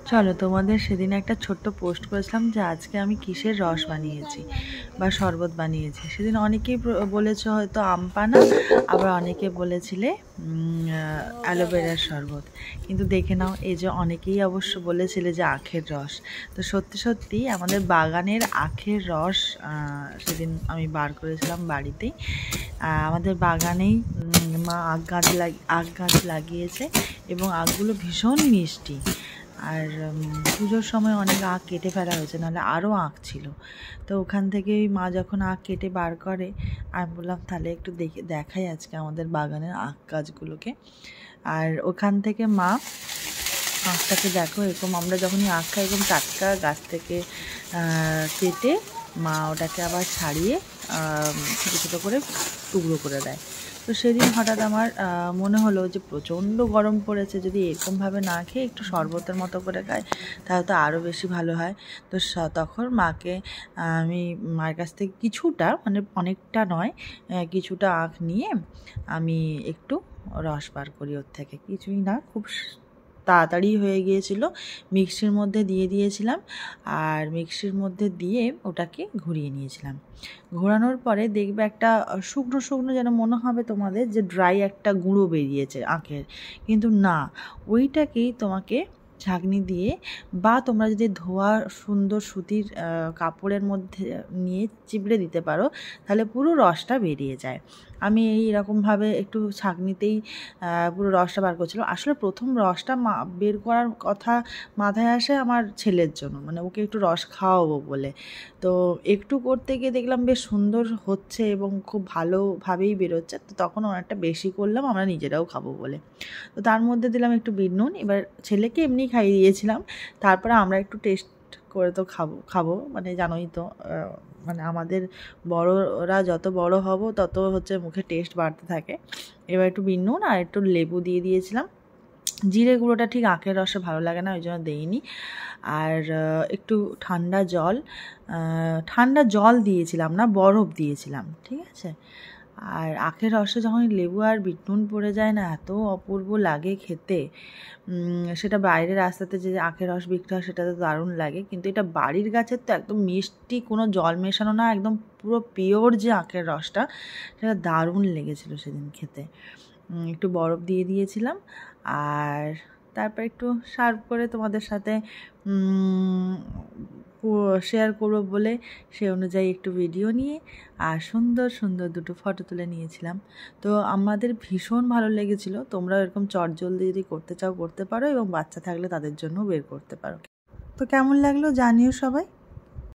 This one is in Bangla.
চলো তোমাদের সেদিন একটা ছোট্ট পোস্ট করেছিলাম যে আজকে আমি কিসের রস বানিয়েছি বা শরবত বানিয়েছি। সেদিন অনেকেই বলেছে হয়তো আম পানা, আবার অনেকে বলেছিলে অ্যালোভেরার শরবত। কিন্তু দেখে নাও, এই যে অনেকেই অবশ্য বলেছিলে যে আখের রস। তো সত্যি সত্যি আমাদের বাগানের আখের রস সেদিন আমি বার করেছিলাম বাড়িতেই। আমাদের বাগানেই মা আখ গাছ লাগিয়েছে এবং আখগুলো ভীষণ মিষ্টি। আর পুজোর সময় অনেক আখ কেটে ফেলা হয়েছে, নাহলে আরও আখ ছিল। তো ওখান থেকেই মা যখন আখ কেটে বার করে, আমি বললাম তাহলে একটু দেখাই আজকে আমাদের বাগানের আখ গাছগুলোকে। আর ওখান থেকে মা আখটাকে দেখো, এরকম আমরা যখনই আখ খাই এরকম টাটকা গাছ থেকে কেটে মা ওটাকে আবার ছাড়িয়ে ছোটো ছোটো করে টুকরো করে দেয়। তো সেদিন হঠাৎ আমার মনে হলো যে প্রচণ্ড গরম পড়েছে, যদি এরকমভাবে না খেয়ে একটু শরবতের মতো করে খায় তাহলে তো আরও বেশি ভালো হয়। তো তখন মাকে আমি মায়ের কাছ থেকে কিছুটা, মানে অনেকটা নয়, কিছুটা আখ নিয়ে আমি একটু রস বার করি ওর থেকে। কিছুই না, খুব তাড়াতাড়ি হয়ে গিয়েছিল। মিক্সির মধ্যে দিয়ে দিয়েছিলাম, আর মিক্সির মধ্যে দিয়ে ওটাকে ঘুরিয়ে নিয়েছিলাম। ঘোরানোর পরে দেখবে একটা শুকনো শুকনো যেন মনে হবে তোমাদের যে ড্রাই একটা গুঁড়ো বেরিয়েছে আখের, কিন্তু না, ওইটাকেই তোমাকে ছাঁকনি দিয়ে বা তোমরা যদি ধোয়া সুন্দর সুতির কাপড়ের মধ্যে নিয়ে চিপড়ে দিতে পারো, তাহলে পুরো রসটা বেরিয়ে যায়। আমি এইরকমভাবে একটু ছাঁকনিতেই পুরো রসটা বার করছিলাম। আসলে প্রথম রসটা বের করার কথা মাথায় আসে আমার ছেলের জন্য, মানে ওকে একটু রস খাওয়াবো বলে। তো একটু করতে গিয়ে দেখলাম বেশ সুন্দর হচ্ছে এবং খুব ভালোভাবেই বেরোচ্ছে। তো তখন অনেকটা বেশি করলাম আমরা নিজেরাও খাবো বলে। তো তার মধ্যে দিলাম একটু বিট নুন। এবার ছেলেকে এমনি খাইয়ে দিয়েছিলাম, তারপরে আমরা একটু টেস্ট করে তো খাবো, মানে জানোই তো, মানে আমাদের বড়রা যত বড় হব তত হচ্ছে মুখে টেস্ট বাড়তে থাকে। এবার একটু বিট নুন আর একটু লেবু দিয়ে দিয়েছিলাম। জিরে গুঁড়োটা ঠিক আখের রসে ভালো লাগে না, ওই জন্য দেইনি। আর একটু ঠান্ডা জল দিয়েছিলাম না, বরফ দিয়েছিলাম, ঠিক আছে। আর আখের রসে যখন লেবু আর বিট নুন পড়ে যায় না, এত অপূর্ব লাগে খেতে। সেটা বাইরের রাস্তাতে যে আখের রস বিক্রি হয় সেটা তো দারুণ লাগে, কিন্তু এটা বাড়ির গাছের তো একদম মিষ্টি, কোনো জল মেশানো না, একদম পুরো পিওর যে আখের রসটা, সেটা দারুণ লেগেছিলো সেদিন খেতে। একটু বরফ দিয়ে দিয়েছিলাম, আর তারপর একটু সার্ভ করে তোমাদের সাথে শেয়ার করবো বলে সে অনুযায়ী একটু ভিডিও নিয়ে আর সুন্দর সুন্দর দুটো ফটো তুলে নিয়েছিলাম। তো আমাদের ভীষণ ভালো লেগেছিলো। তোমরা এরকম চটজলদি যদি করতে চাও করতে পারো, এবং বাচ্চা থাকলে তাদের জন্য বের করতে পারো। তো কেমন লাগলো জানিও সবাই।